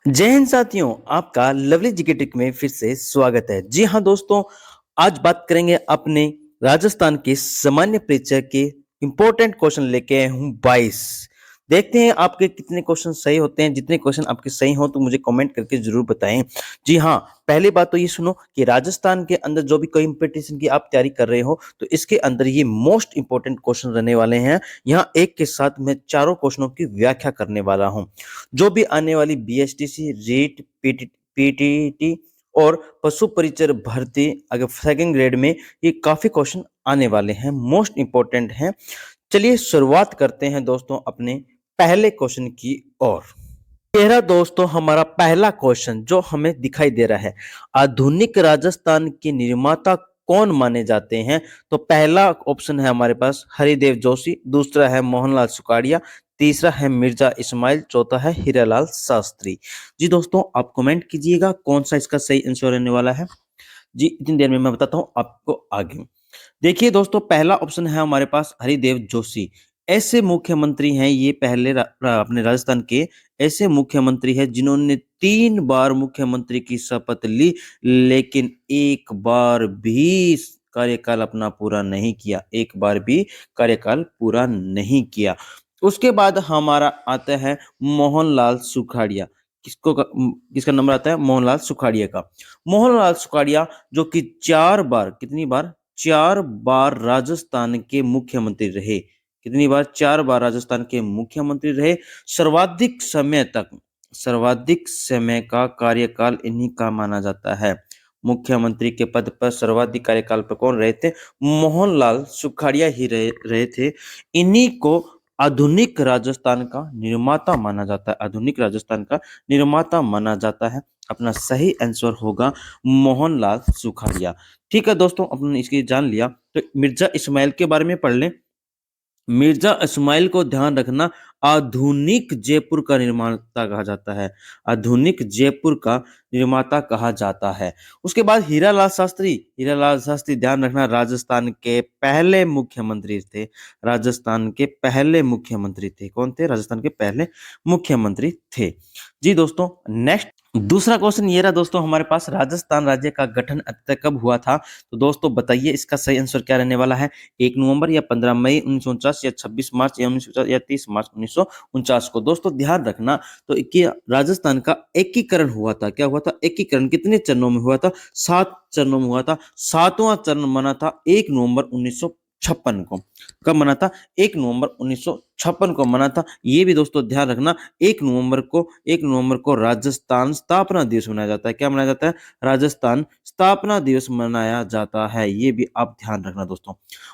जय हिंद साथियों, आपका लवली जीके ट्रिक में फिर से स्वागत है। जी हाँ दोस्तों, आज बात करेंगे अपने राजस्थान के सामान्य परीक्षा के इंपॉर्टेंट क्वेश्चन लेके आया हूँ 22। देखते हैं आपके कितने क्वेश्चन सही होते हैं। जितने क्वेश्चन आपके सही हो तो मुझे कमेंट करके जरूर बताएं। जी हाँ, पहली बात तो ये सुनो कि राजस्थान के अंदर जो भी कंपटीशन की आप तैयारी कर रहे हो तो इसके अंदर ये मोस्ट इंपॉर्टेंट क्वेश्चन रहने वाले हैं। यहाँ एक के साथ मैं चारों क्वेश्चनों की व्याख्या करने वाला हूँ। जो भी आने वाली बीएसटीसी, रीट, पीटीटी और पशु परिचर भर्ती अगर सेकंड ग्रेड में ये काफी क्वेश्चन आने वाले हैं, मोस्ट इंपॉर्टेंट हैं। चलिए शुरुआत करते हैं दोस्तों अपने पहले क्वेश्चन की ओर। तेरह दोस्तों, हमारा पहला क्वेश्चन जो हमें दिखाई दे रहा है, आधुनिक राजस्थान के निर्माता कौन माने जाते हैं? तो पहला ऑप्शन है हमारे पास हरिदेव जोशी, दूसरा है मोहनलाल सुखाड़िया, तीसरा है मिर्जा इस्माइल, चौथा है हीरालाल शास्त्री। जी दोस्तों, आप कमेंट कीजिएगा कौन सा इसका सही आंसर रहने वाला है। जी इतनी देर में मैं बताता हूं आपको आगे। देखिए दोस्तों, पहला ऑप्शन है हमारे पास हरिदेव जोशी। ऐसे मुख्यमंत्री हैं ये पहले अपने राजस्थान के ऐसे मुख्यमंत्री हैं जिन्होंने 3 बार मुख्यमंत्री की शपथ ली, लेकिन एक बार भी कार्यकाल अपना पूरा नहीं किया, एक बार भी कार्यकाल पूरा नहीं किया। उसके बाद हमारा आता है मोहनलाल सुखाड़िया। किसका नंबर आता है? मोहनलाल सुखाड़िया का। मोहनलाल सुखाड़िया जो कि 4 बार, कितनी बार? 4 बार राजस्थान के मुख्यमंत्री रहे। कितनी बार? 4 बार राजस्थान के मुख्यमंत्री रहे। सर्वाधिक समय तक, सर्वाधिक समय का कार्यकाल इन्हीं का माना जाता है। मुख्यमंत्री के पद पर सर्वाधिक कार्यकाल पर कौन रहे थे? मोहनलाल सुखाड़िया ही रहे थे। इन्हीं को आधुनिक राजस्थान का निर्माता माना जाता है। आधुनिक राजस्थान का निर्माता माना जाता है। अपना सही आंसर होगा मोहनलाल सुखाड़िया। ठीक है दोस्तों, अपन इसकी जान लिया तो मिर्जा इस्माइल के बारे में पढ़ लें। मिर्जा इस्माइल को ध्यान रखना, आधुनिक जयपुर का निर्माता कहा जाता है। आधुनिक जयपुर का निर्माता कहा जाता है। उसके बाद हीरालाल शास्त्री। हीरालाल शास्त्री ध्यान रखना, राजस्थान के पहले मुख्यमंत्री थे। राजस्थान के पहले मुख्यमंत्री थे। कौन थे? राजस्थान के पहले मुख्यमंत्री थे। जी दोस्तों, नेक्स्ट दूसरा क्वेश्चन ये रहा दोस्तों हमारे पास, राजस्थान राज्य का गठन अंततः कब हुआ था? तो दोस्तों बताइए इसका सही आंसर क्या रहने वाला है। 1 नवंबर या 15 मई 1949 या 26 मार्च या 1949 या 30 मार्च 1949 को। दोस्तों ध्यान रखना, तो कि राजस्थान का एकीकरण हुआ था। क्या हुआ था? एकीकरण। कितने चरणों में हुआ था? 7 चरणों में हुआ था। 7वां चरण बना था 1 नवंबर 1956 को। कब मना था? 1 नवंबर 1956 को मना था। ये भी दोस्तों ध्यान रखना, 1 नवंबर को राजस्थान स्थापना दिवस मनाया जाता है। क्या मनाया जाता है? राजस्थान स्थापना दिवस मनाया जाता है। ये भी आप ध्यान रखना दोस्तों।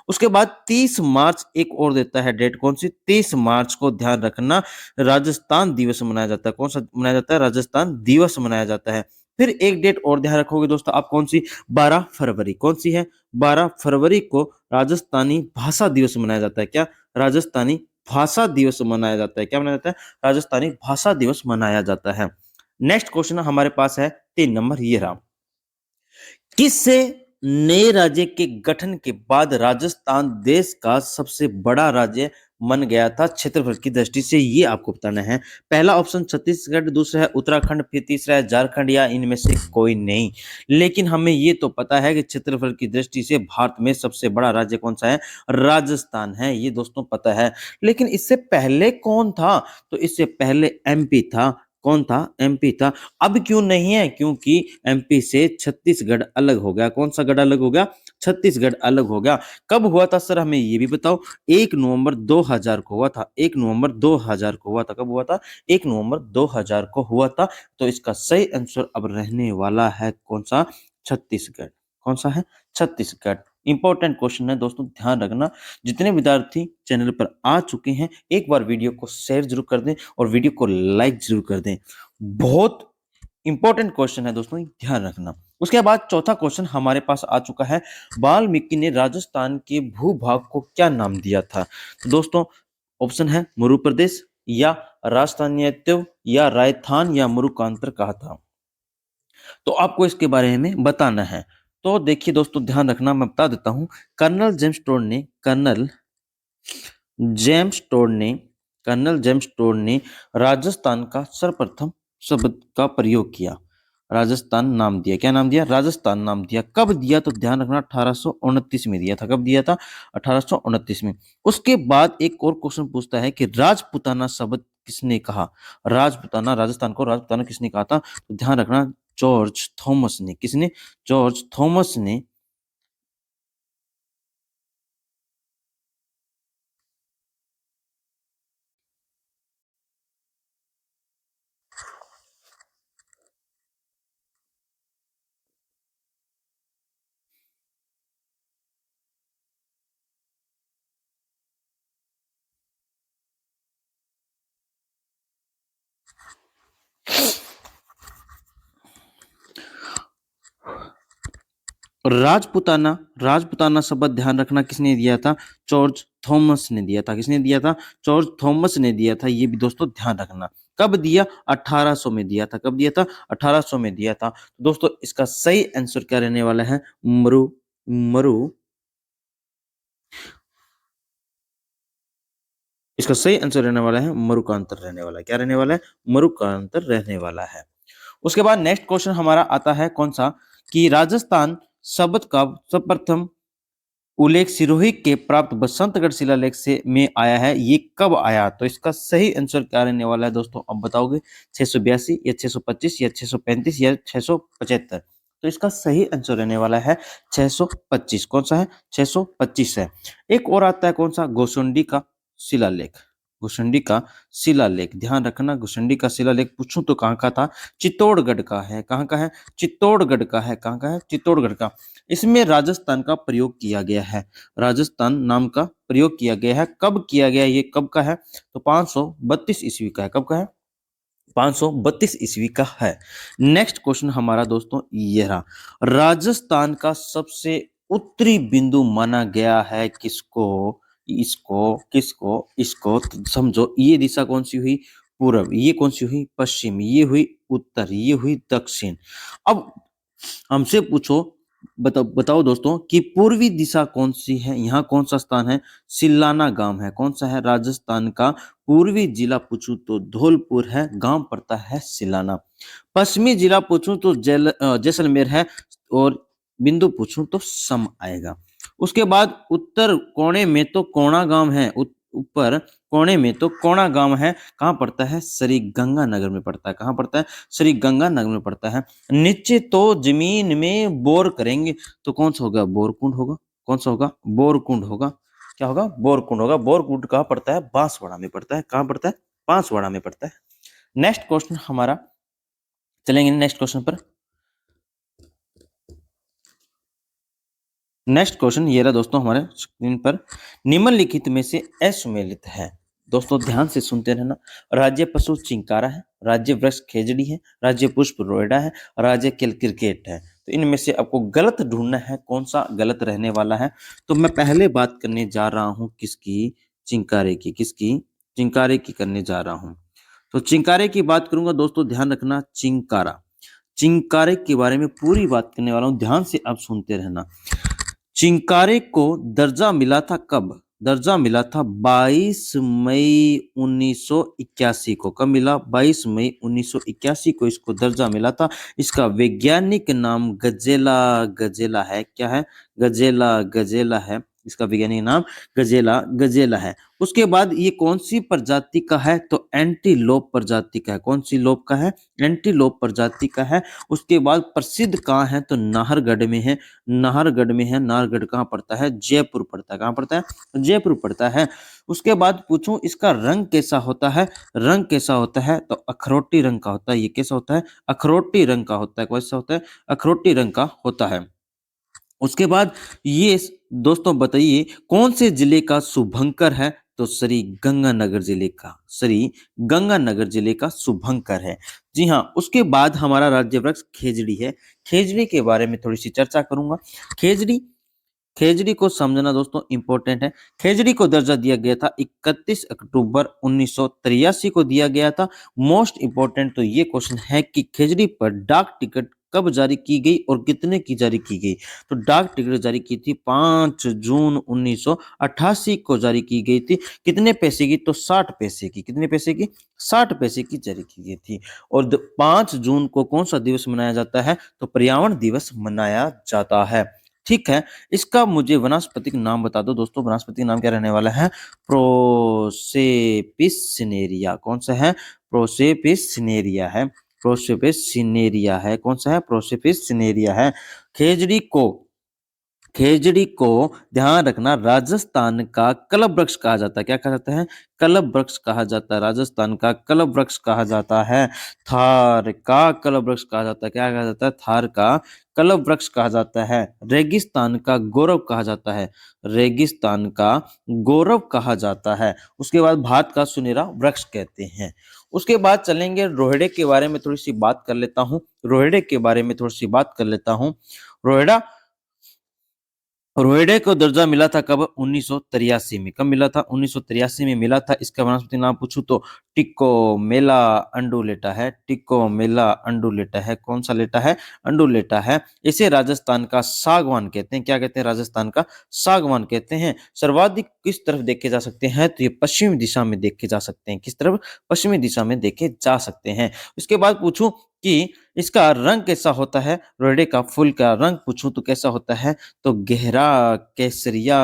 उसके बाद 30 मार्च एक और देता है डेट, कौन सी? 30 मार्च को ध्यान रखना, राजस्थान दिवस मनाया जाता है। कौन सा मनाया जाता है? राजस्थान दिवस मनाया जाता है। फिर एक डेट और ध्यान रखोगे दोस्तों आप, कौन सी? 12 फरवरी। कौन सी है? 12 फरवरी को राजस्थानी भाषा दिवस मनाया जाता है। क्या? राजस्थानी भाषा दिवस मनाया जाता है। क्या मनाया जाता है? राजस्थानी भाषा दिवस मनाया जाता है। नेक्स्ट क्वेश्चन हमारे पास है 3 नंबर, ये रहा। किससे नए राज्य के गठन के बाद राजस्थान देश का सबसे बड़ा राज्य बन गया था क्षेत्रफल की दृष्टि से? ये आपको बताना है। पहला ऑप्शन छत्तीसगढ़, दूसरा है उत्तराखंड, फिर तीसरा है झारखंड, या इनमें से कोई नहीं। लेकिन हमें ये तो पता है कि क्षेत्रफल की दृष्टि से भारत में सबसे बड़ा राज्य कौन सा है? राजस्थान है। ये दोस्तों पता है। लेकिन इससे पहले कौन था? तो इससे पहले एमपी था। कौन था? एमपी था। अब क्यों नहीं है? क्योंकि एमपी से छत्तीसगढ़ अलग हो गया। कौन सा गढ़ अलग हो गया? छत्तीसगढ़ अलग हो गया। कब हुआ था सर, हमें ये भी बताओ। 1 नवंबर 2000 को हुआ था। 1 नवंबर 2000 को हुआ था। कब हुआ था? 1 नवंबर 2000 को हुआ था। तो इसका सही आंसर अब रहने वाला है कौन सा? छत्तीसगढ़। कौन सा है? छत्तीसगढ़। इंपॉर्टेंट क्वेश्चन है दोस्तों, ध्यान रखना। जितने विद्यार्थी चैनल पर आ चुके हैं एक बार वीडियो को शेयर जरूर कर दें और वीडियो को लाइक जरूर कर दें। बहुत इंपॉर्टेंट क्वेश्चन है दोस्तों, ध्यान रखना। उसके बाद चौथा क्वेश्चन हमारे पास आ चुका है, वाल्मीकि ने राजस्थान के भूभाग को क्या नाम दिया था? तो दोस्तों ऑप्शन है मरु प्रदेश, या राजस्थानित्व, या राजस्थान, या मरुकांतर कहा था। तो आपको इसके बारे में बताना है। तो देखिए दोस्तों ध्यान रखना, मैं बता देता हूं। जेम्स टोड ने कर्नल जेम्स टोड ने राजस्थान का सर्वप्रथम शब्द का प्रयोग किया, राजस्थान नाम दिया। क्या नाम दिया? राजस्थान नाम दिया। कब दिया? तो ध्यान रखना 1829 में दिया था। कब दिया था? 1829 में। उसके बाद एक और क्वेश्चन पूछता है कि राजपुताना शब्द किसने कहा? राजपुताना, राजस्थान को राजपुताना किसने कहा था? तो ध्यान रखना जॉर्ज थॉमस ने। किसने? जॉर्ज थॉमस ने। राजपुताना, राजपुताना शब्द ध्यान रखना किसने दिया था? जॉर्ज थॉमस ने दिया था। किसने दिया था? जॉर्ज थॉमस ने दिया था। ये भी दोस्तों ध्यान रखना। कब दिया? 1800 में दिया था। कब दिया था? 1800 में दिया था। दोस्तों इसका सही आंसर क्या रहने वाला है? मरु, मरु। इसका सही आंसर रहने वाला है मरुकांतर रहने वाला है। क्या रहने वाला है? मरुकांतर रहने वाला है। उसके बाद नेक्स्ट क्वेश्चन हमारा आता है कौन सा? कि राजस्थान शब्द का सर्वप्रथम उल्लेख सिरोही के प्राप्त बसंतगढ़ शिलालेख से में आया है। ये कब आया? तो इसका सही आंसर क्या रहने वाला है दोस्तों? अब बताओगे 682 या 625 या 635 या 675? तो इसका सही आंसर रहने वाला है 625। कौन सा है? 625 है। एक और आता है कौन सा? गोसुंडी का शिलालेख। गोसुंडी का शिलालेख ध्यान रखना। गोसुंडी का शिलालेख पूछूं तो कहाँ का था? चित्तौड़गढ़ का है। कहाँ का है? चित्तौड़गढ़ का है। कहाँ का है? चित्तौड़गढ़ का। इसमें राजस्थान का प्रयोग किया गया है। राजस्थान नाम का प्रयोग किया गया है। कब किया गया? ये कब का है? तो 532 ईस्वी का है। कब का है? 532 ईस्वी का है। नेक्स्ट क्वेश्चन हमारा दोस्तों ये रहा। राजस्थान का सबसे उत्तरी बिंदु माना गया है किसको? इसको, किसको? इसको। तो समझो ये दिशा कौन सी हुई? पूर्व। ये कौन सी हुई? पश्चिम। ये हुई उत्तर। ये हुई दक्षिण। अब हमसे पूछो, बताओ बताओ दोस्तों कि पूर्वी दिशा कौन सी है? यहाँ कौन सा स्थान है? सिलाना गांव है। कौन सा है? राजस्थान का पूर्वी जिला पूछूं तो धौलपुर है। गांव पड़ता है सिलाना। पश्चिमी जिला पूछूं तो जैसलमेर है। और बिंदु पूछूं तो सम आएगा। उसके बाद उत्तर कोने में तो कोणा गांव है। ऊपर कोने में तो कोणा गांव है। कहाँ पड़ता है? श्री गंगानगर में पड़ता है। कहाँ पड़ता है? श्री गंगानगर में पड़ता है। नीचे तो जमीन में बोर करेंगे तो कौन सा होगा? बोरकुंड होगा। कौन सा होगा? बोरकुंड होगा। क्या होगा? बोरकुंड होगा। बोरकुंड कहाँ पड़ता है? बांसवाड़ा में पड़ता है। कहाँ पड़ता है? बांसवाड़ा में पड़ता है। नेक्स्ट क्वेश्चन हमारा, चलेंगे नेक्स्ट क्वेश्चन पर। नेक्स्ट क्वेश्चन ये रहा दोस्तों हमारे स्क्रीन पर। निम्नलिखित में से असुमेलित है। दोस्तों ध्यान से सुनते रहना। राज्य पशु चिंकारा है। राज्य वृक्ष खेजड़ी है। राज्य पुष्प रोएडा है। राज्य क्रिकेट है। तो इनमें से आपको गलत ढूंढना है कौन सा गलत रहने वाला है। तो मैं पहले बात करने जा रहा हूं किसकी? चिंकारे की। किसकी? चिंकारे की करने जा रहा हूं। तो चिंकारे की बात करूंगा दोस्तों, ध्यान रखना। चिंकारा, चिंकारे के बारे में पूरी बात करने वाला हूं। ध्यान से आप सुनते रहना। चिंकारे को दर्जा मिला था कब? दर्जा मिला था 22 मई 1981 को। कब मिला? 22 मई 1981 को इसको दर्जा मिला था। इसका वैज्ञानिक नाम गजेला, गजेला है। क्या है? गजेला, गजेला है। इसका वैज्ञानिक नाम गजेला, गजेला है। उसके बाद ये कौन सी प्रजाति का है? तो एंटीलोप प्रजाति का है। कौन सी लोप का है? एंटीलोप प्रजाति का है। उसके बाद प्रसिद्ध कहाँ है? तो नाहरगढ़ में है। नाहरगढ़ में है। नाहरगढ़ कहाँ पड़ता है? जयपुर पड़ता है। कहाँ पड़ता है? जयपुर पड़ता है। उसके बाद पूछूं इसका रंग कैसा होता है? रंग कैसा होता है? तो अखरोटी रंग का होता है। ये कैसा होता है? अखरोटी रंग का होता है। कैसा होता है? अखरोटी रंग का होता है। उसके बाद ये दोस्तों बताइए कौन से जिले का शुभंकर है? तो श्री गंगानगर जिले का, श्री गंगानगर जिले का शुभंकर है। जी हाँ। उसके बाद हमारा राज्य वृक्ष खेजड़ी है। खेजड़ी के बारे में थोड़ी सी चर्चा करूंगा। खेजड़ी, खेजड़ी को समझना दोस्तों इंपॉर्टेंट है। खेजड़ी को दर्जा दिया गया था 31 अक्टूबर 1983 को दिया गया था। मोस्ट इंपॉर्टेंट तो ये क्वेश्चन है कि खेजड़ी पर डाक टिकट कब जारी की गई और कितने की जारी की गई? तो डाक टिकट जारी की थी 5 जून 1988 को जारी की गई थी। कितने पैसे की? तो 60 पैसे की। कितने पैसे की? 60 पैसे की जारी की गई थी। और 5 जून को कौन सा दिवस मनाया जाता है? तो पर्यावरण दिवस मनाया जाता है। ठीक है, इसका मुझे वनस्पतिक नाम बता दो दोस्तों। वनस्पतिक नाम क्या रहने वाला है? प्रोसेपिस सिनेरिया। कौन सा है? प्रोसेपिस सिनेरिया है। प्रोसेपिस सिनेरिया है। कौन सा है? प्रोसेपिस सिनेरिया है। खेजड़ी को खेजड़ी को ध्यान रखना, राजस्थान का कलम वृक्ष कहा जाता है। क्या कहा जाता है? कलम वृक्ष कहा जाता है। राजस्थान का कलम वृक्ष कहा जाता है। थार का कलम वृक्ष कहा जाता है। क्या कहा जाता है? थार का कलम वृक्ष कहा जाता है। रेगिस्तान का गौरव कहा जाता है। रेगिस्तान का गौरव कहा जाता है। उसके बाद भारत का सुनहरा वृक्ष कहते हैं। उसके बाद चलेंगे रोहिड़े के बारे में थोड़ी सी बात कर लेता हूँ। रोहिड़े के बारे में थोड़ी सी बात कर लेता हूँ। रोहिड़ा रोएडे को दर्जा मिला था कब? 1983 में। कब मिला था? 1983 में मिला था। इसका वनस्पति नाम पूछूं तो टिक्को मेला अंडुलेटा है। टिक्को मेला अंडुलेटा है। कौन सा लेटा है? अंडुलेटा है। इसे राजस्थान का सागवान कहते हैं। क्या कहते हैं? राजस्थान का सागवान कहते हैं। सर्वाधिक किस तरफ देखे जा सकते हैं? तो ये पश्चिमी दिशा में देखे जा सकते हैं। किस तरफ? पश्चिमी दिशा में देखे जा सकते हैं। उसके बाद पूछूं कि इसका रंग कैसा होता है? रोएडे का फूल का रंग पूछूं तो कैसा होता है? तो गहरा केसरिया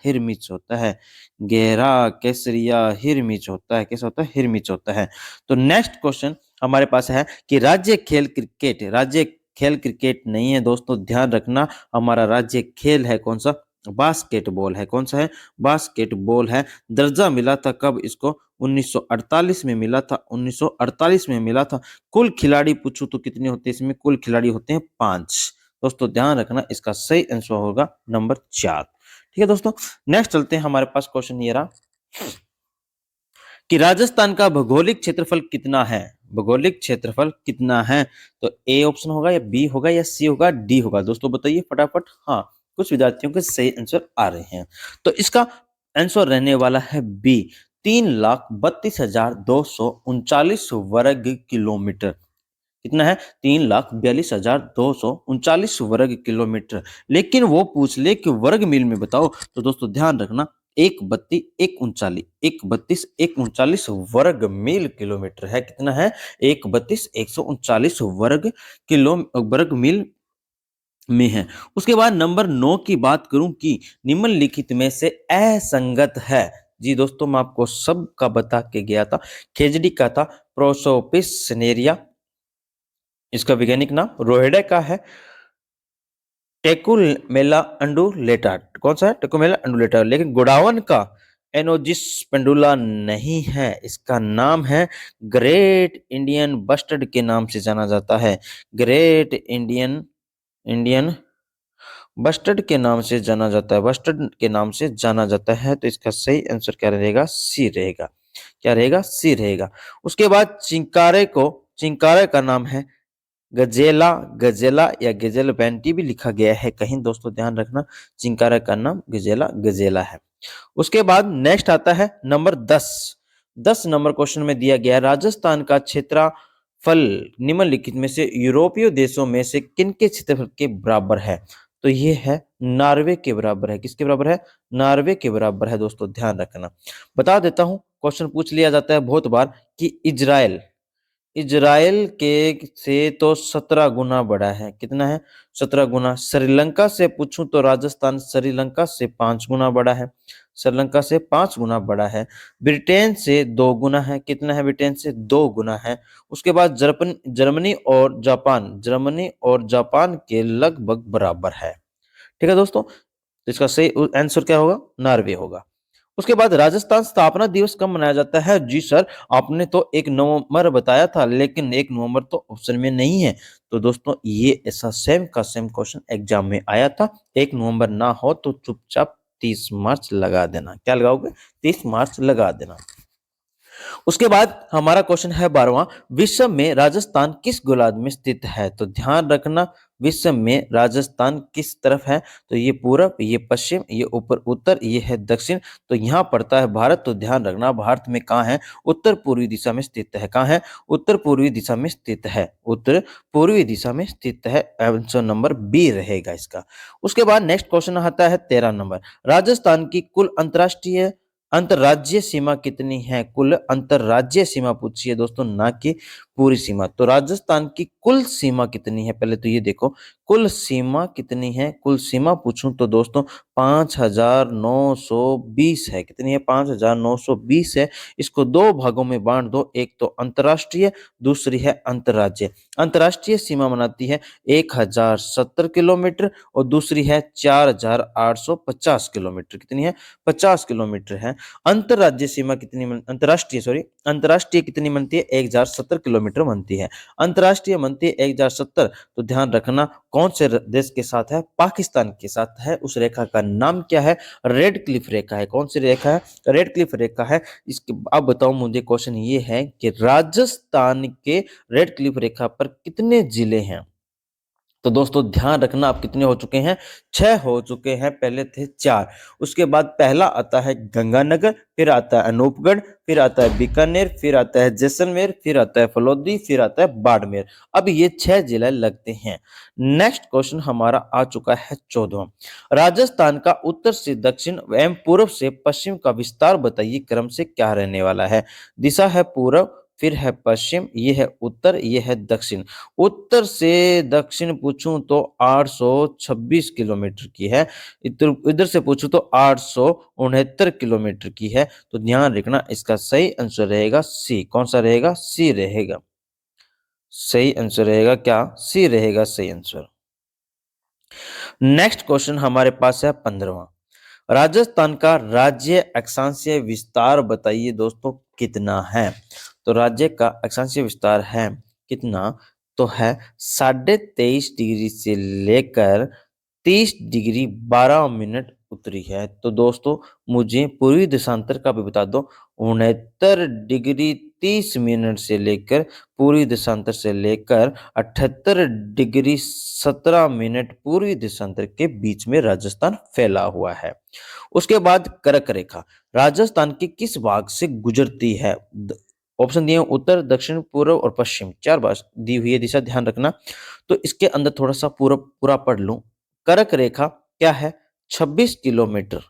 हिरमिच होता है। गहरा केसरिया हिरमिच होता है। कैसा होता है? हिरमिच होता है। तो नेक्स्ट क्वेश्चन हमारे पास है कि राज्य खेल क्रिकेट नहीं है दोस्तों, ध्यान रखना। हमारा राज्य खेल है कौन सा? बास्केटबॉल है। कौन सा है? बास्केटबॉल है। दर्जा मिला था कब इसको? 1948 में मिला था। 1948 में मिला था। कुल खिलाड़ी पूछूं तो कितने होते हैं इसमें? कुल खिलाड़ी होते हैं 5। दोस्तों ध्यान रखना, इसका सही आंसर होगा नंबर 4। ठीक है दोस्तों, नेक्स्ट चलते हैं। हमारे पास क्वेश्चन ये रहा कि राजस्थान का भौगोलिक क्षेत्रफल कितना है? भौगोलिक क्षेत्रफल कितना है? तो ए ऑप्शन होगा या बी होगा या सी होगा डी होगा? दोस्तों बताइए फटाफट। हाँ, कुछ विद्यार्थियों के सही आंसर आ रहे हैं। तो इसका आंसर रहने वाला है बी, 3,32,239 वर्ग किलोमीटर। कितना है? 3,42,239 वर्ग किलोमीटर। लेकिन वो पूछ ले कि वर्ग मील में बताओ, तो दोस्तों ध्यान रखना, 132,139 वर्ग मील किलोमीटर है। कितना है? 132,139 वर्ग मील में है। उसके बाद नंबर 9 की बात करूं कि निम्नलिखित में से असंगत है। जी दोस्तों, मैं आपको सब का बता के गया था। खेजड़ी का था प्रोसोपिस सिनेरिया, इसका वैज्ञानिक नाम रोहिडे का है टेकुमेला अंडुलेटा। कौन सा है? टेकुमेला अंडुलेटा। लेकिन गोडावन का एनोजिस पेंडुला नहीं है, इसका नाम है ग्रेट इंडियन बस्टर्ड के नाम से जाना जाता है। ग्रेट इंडियन इंडियन बस्टर्ड के नाम से जाना जाता है। बस्टर्ड के नाम से जाना जाता है। तो इसका सही आंसर क्या रहेगा? सी रहेगा। क्या रहेगा? सी रहेगा। उसके बाद चिंकारे का नाम है गजेला, गजेला या गजेल बेंटी भी लिखा गया है कहीं। दोस्तों ध्यान रखना, चिंकारा का नाम गजेला गजेला है। उसके बाद नेक्स्ट आता है नंबर 10। 10 नंबर क्वेश्चन में दिया गया, राजस्थान का क्षेत्रफल निम्नलिखित में से यूरोपीय देशों में से किनके क्षेत्रफल के बराबर है? तो ये है नॉर्वे के बराबर है। किसके बराबर है? नॉर्वे के बराबर है। दोस्तों ध्यान रखना, बता देता हूं, क्वेश्चन पूछ लिया जाता है बहुत बार कि इजराइल इजराइल के से तो 17 गुना बड़ा है। कितना है? 17 गुना। श्रीलंका से पूछूं तो राजस्थान श्रीलंका से 5 गुना बड़ा है। श्रीलंका से 5 गुना बड़ा है। ब्रिटेन से 2 गुना है। कितना है? ब्रिटेन से 2 गुना है। उसके बाद जर्मनी और जापान के लगभग बराबर है। ठीक है दोस्तों, तो इसका सही आंसर क्या होगा? नॉर्वे होगा। उसके बाद राजस्थान स्थापना दिवस कब मनाया जाता है? जी सर, आपने तो 1 नवंबर बताया था, लेकिन 1 नवंबर तो ऑप्शन में नहीं है। तो दोस्तों ये ऐसा सेम का सेम क्वेश्चन एग्जाम में आया था। 1 नवंबर ना हो तो चुपचाप 30 मार्च लगा देना। क्या लगाओगे? 30 मार्च लगा देना। उसके बाद हमारा क्वेश्चन है 12वां, विश्व में राजस्थान किस गोलार्ध में स्थित है? तो ध्यान रखना, विश्व में राजस्थान किस तरफ है? तो ये पूरब, ये पश्चिम, ये ऊपर उत्तर, ये है दक्षिण। तो यहाँ पड़ता है भारत। तो ध्यान रखना भारत में कहाँ है? उत्तर पूर्वी दिशा में स्थित है। कहाँ है? उत्तर पूर्वी दिशा में स्थित है। उत्तर पूर्वी दिशा में स्थित है। आंसर नंबर बी रहेगा इसका। उसके बाद नेक्स्ट क्वेश्चन आता है 13 नंबर, राजस्थान की कुल अंतरराष्ट्रीय अंतरराज्यीय सीमा कितनी है? कुल अंतरराज्यीय सीमा पूछी है दोस्तों, ना कि पूरी सीमा। तो राजस्थान की कुल सीमा कितनी है? पहले तो ये देखो कुल सीमा कितनी है। कुल सीमा पूछूं तो दोस्तों 5,920 है। कितनी है? 5,920 है। इसको दो भागों में बांट दो, एक तो अंतरराष्ट्रीय, दूसरी है अंतरराज्यीय। अंतरराष्ट्रीय सीमा बनाती है 1,070 किलोमीटर और दूसरी है 4,850 किलोमीटर। कितनी है? 50 किलोमीटर है। अंतरराज्यीय सीमा कितनी अंतरराष्ट्रीय कितनी बनती है? 1,070 किलोमीटर बनती है। अंतरराष्ट्रीय बनती है 1,070। तो ध्यान रखना कौन से देश के साथ है? पाकिस्तान के साथ है। उस रेखा का नाम क्या है? रेड क्लिफ रेखा है। कौन सी रेखा है? रेड क्लिफ रेखा है। इसके अब बताओ मुझे, क्वेश्चन ये है कि राजस्थान के रेड क्लिफ रेखा पर कितने जिले हैं? तो दोस्तों ध्यान रखना, आप कितने हो चुके हैं? 6 हो चुके हैं। पहले थे 4। उसके बाद पहला आता है गंगानगर, फिर आता है अनूपगढ़, फिर आता है बीकानेर, फिर आता है जैसलमेर, फिर आता है फलोदी, फिर आता है बाड़मेर। अब ये 6 जिले लगते हैं। नेक्स्ट क्वेश्चन हमारा आ चुका है 14वां, राजस्थान का उत्तर से दक्षिण एवं पूर्व से पश्चिम का विस्तार बताइए, क्रम से क्या रहने वाला है? दिशा है पूर्व, फिर है पश्चिम, ये है उत्तर, ये है दक्षिण। उत्तर से दक्षिण पूछूं तो 826 किलोमीटर की है। इधर इधर से पूछूं तो 869 किलोमीटर की है। तो ध्यान रखना इसका सही आंसर रहेगा सी। कौन सा रहेगा? सी रहेगा। सही आंसर रहेगा क्या? सी रहेगा सही आंसर। नेक्स्ट क्वेश्चन हमारे पास है 15वां, राजस्थान का राज्य अक्षांशीय विस्तार बताइए दोस्तों कितना है? तो राज्य का अक्षांशीय विस्तार है कितना? तो है 23.5 डिग्री से लेकर 30 डिग्री 12 मिनट उत्तरी है। तो दोस्तों मुझे पूर्वी देशांतर का भी बता दो। 69 डिग्री 30 मिनट से लेकर पूर्वी देशांतर से लेकर 78 डिग्री 17 मिनट पूर्वी देशांतर के बीच में राजस्थान फैला हुआ है। उसके बाद कर्क रेखा राजस्थान के किस भाग से गुजरती है? ऑप्शन दिए उत्तर, दक्षिण, पूर्व और पश्चिम। 4 बार दी हुई है दिशा, ध्यान रखना। तो इसके अंदर थोड़ा सा पूरा पढ़ लूं। कर्क रेखा क्या है? 26 किलोमीटर।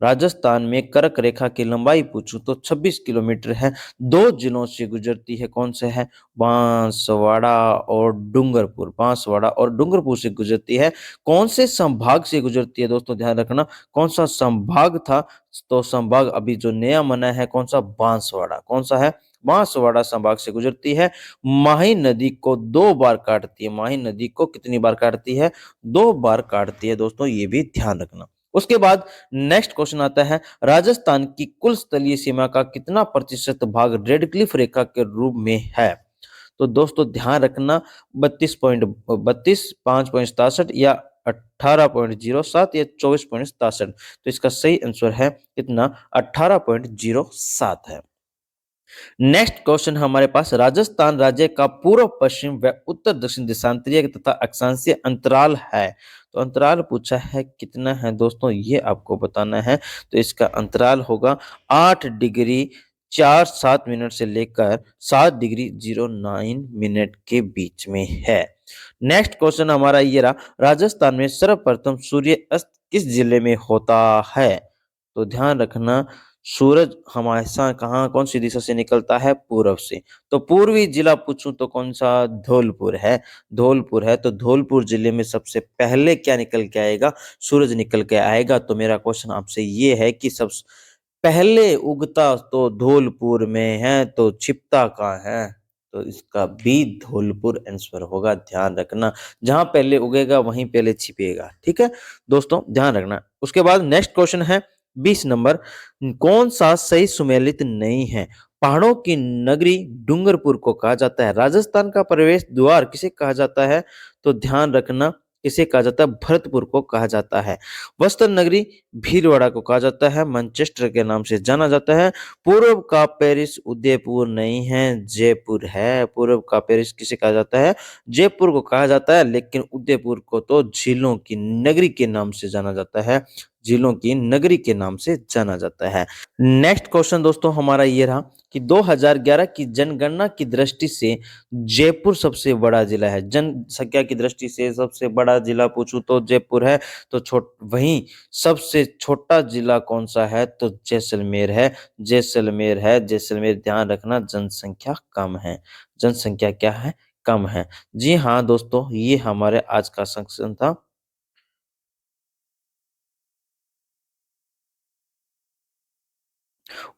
राजस्थान में कर्क रेखा की लंबाई पूछूं तो 26 किलोमीटर है। 2 जिलों से गुजरती है। कौन से है? बांसवाड़ा और डूंगरपुर। बांसवाड़ा और डूंगरपुर से गुजरती है। कौन से संभाग से गुजरती है दोस्तों? ध्यान रखना कौन सा संभाग था। तो संभाग अभी जो नया बना है कौन सा? बांसवाड़ा। कौन सा है? बांसवाड़ा संभाग से गुजरती है। माही नदी को 2 बार काटती है। माही नदी को कितनी बार काटती है? 2 बार काटती है दोस्तों, ये भी ध्यान रखना। उसके बाद नेक्स्ट क्वेश्चन आता है, राजस्थान की कुल स्थलीय सीमा का कितना प्रतिशत भाग रेड क्लिफ रेखा के रूप में है? तो दोस्तों ध्यान रखना 32.32, 5.67 या 18.07 या 24.67। तो इसका सही आंसर है कितना? 18.07 है। नेक्स्ट क्वेश्चन हमारे पास, राजस्थान राज्य का पूर्व पश्चिम व उत्तर दक्षिण देशांतरीय तथा अक्षांशीय अंतराल है। तो अंतराल पूछा है कितना है दोस्तों, ये आपको बताना है। तो इसका अंतराल होगा 8 डिग्री 47 मिनट से लेकर 7 डिग्री 09 मिनट के बीच में है। नेक्स्ट क्वेश्चन हमारा ये रहा, राजस्थान में सर्वप्रथम सूर्य अस्त किस जिले में होता है? तो ध्यान रखना सूरज हमेशा कहाँ कौन सी दिशा से निकलता है? पूर्व से। तो पूर्वी जिला पूछूं तो कौन सा? धौलपुर है। धौलपुर है। तो धौलपुर जिले में सबसे पहले क्या निकल के आएगा? सूरज निकल के आएगा। तो मेरा क्वेश्चन आपसे ये है कि सब पहले उगता तो धौलपुर में है, तो छिपता कहाँ है? तो इसका बी धौलपुर आंसर होगा। ध्यान रखना जहां पहले उगेगा वहीं पहले छिपेगा। ठीक है दोस्तों, ध्यान रखना। उसके बाद नेक्स्ट क्वेश्चन है 20 नंबर, कौन सा सही सुमेलित नहीं है? पहाड़ों की नगरी डूंगरपुर को कहा जाता है। राजस्थान का प्रवेश द्वार किसे कहा जाता है? तो ध्यान रखना किसे कहा जाता है? भरतपुर को कहा जाता है। वस्त्र नगरी भीलवाड़ा को कहा जाता है, मैनचेस्टर के नाम से जाना जाता है। पूर्व का पेरिस उदयपुर नहीं है, जयपुर है। पूर्व का पेरिस किसे कहा जाता है? जयपुर को कहा जाता है, लेकिन उदयपुर को तो झीलों की नगरी के नाम से जाना जाता है। झीलों की नगरी के नाम से जाना जाता है। नेक्स्ट क्वेश्चन दोस्तों हमारा ये रहा कि 2011 की जनगणना की दृष्टि से जयपुर सबसे बड़ा जिला है। जनसंख्या की दृष्टि से सबसे बड़ा जिला पूछूं तो जयपुर है। तो वहीं सबसे छोटा जिला कौन सा है? तो जैसलमेर है। जैसलमेर है। जैसलमेर, ध्यान रखना, जनसंख्या कम है। जनसंख्या क्या है? कम है। जी हाँ दोस्तों, ये हमारे आज का सेक्शन था।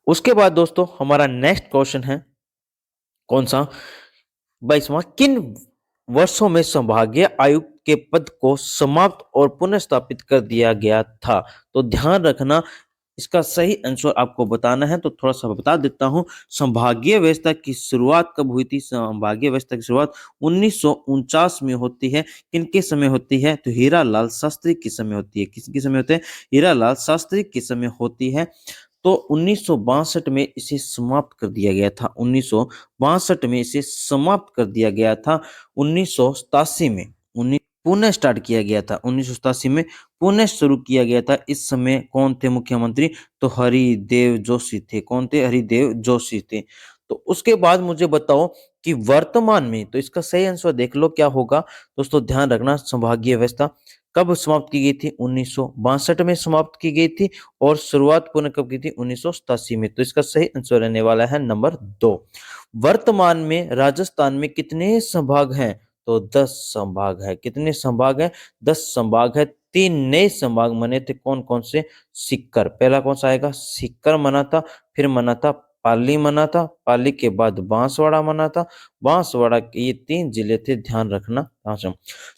उसके बाद दोस्तों हमारा नेक्स्ट क्वेश्चन है कौन सा? 22वां, किन वर्षों में संभागीय आयुक्त के पद को समाप्त और पुनः स्थापित कर दिया गया था? तो ध्यान रखना, इसका सही आंसर आपको बताना है, तो थोड़ा सा बता देता हूं। संभागीय व्यवस्था की शुरुआत कब हुई थी? संभागीय व्यवस्था की शुरुआत 1949 में होती है। किनके समय होती है? तो हीरालाल शास्त्री के समय होती है। किसके समय होते हैं? हीरालाल शास्त्री के समय होती है। तो 1962 में इसे समाप्त कर दिया गया था। 1962 में इसे समाप्त कर दिया गया था। 1987 में पुनः स्टार्ट किया गया था। 1987 में पुनः शुरू किया गया था। इस समय कौन थे मुख्यमंत्री? तो हरिदेव जोशी थे। कौन थे? हरिदेव जोशी थे। तो उसके बाद मुझे बताओ कि वर्तमान में, तो इसका सही आंसर देख लो क्या होगा। दोस्तों ध्यान रखना, संभागीय व्यवस्था कब समाप्त की गई थी? 1962 में समाप्त की गई थी। और शुरुआत पुनः कब की थी? 1987 में। तो इसका सही आंसर रहने वाला है नंबर 2। वर्तमान में राजस्थान में कितने संभाग हैं? तो 10 संभाग है। कितने संभाग है? 10 संभाग है। 3 नए संभाग बने थे। कौन कौन से? सीकर, पहला कौन सा आएगा? सीकर मना था। फिर मना था पाली, मना था पाली के बाद बांसवाड़ा मना था। बांसवाड़ा के ये 3 जिले थे, ध्यान रखना।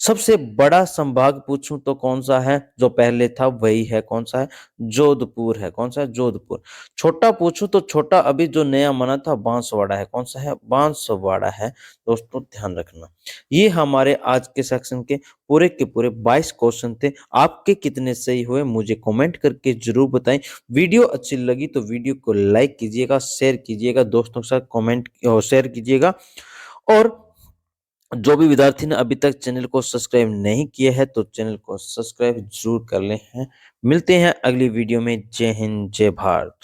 सबसे बड़ा संभाग पूछूं तो कौन सा है? जो पहले था वही है। कौन सा है? जोधपुर है। कौन सा है? जोधपुर। छोटा पूछूं तो छोटा अभी जो नया बना था बांसवाड़ा है। कौन सा है? बांसवाड़ा है। दोस्तों ध्यान रखना, ये हमारे आज के सेक्शन के पूरे 22 क्वेश्चन थे। आपके कितने सही हुए मुझे कमेंट करके जरूर बताएं। वीडियो अच्छी लगी तो वीडियो को लाइक कीजिएगा, शेयर कीजिएगा, दोस्तों के साथ कमेंट और शेयर कीजिएगा। और जो भी विद्यार्थी ने अभी तक चैनल को सब्सक्राइब नहीं किया है तो चैनल को सब्सक्राइब जरूर कर ले हैं। मिलते हैं अगली वीडियो में। जय हिंद, जय भारत।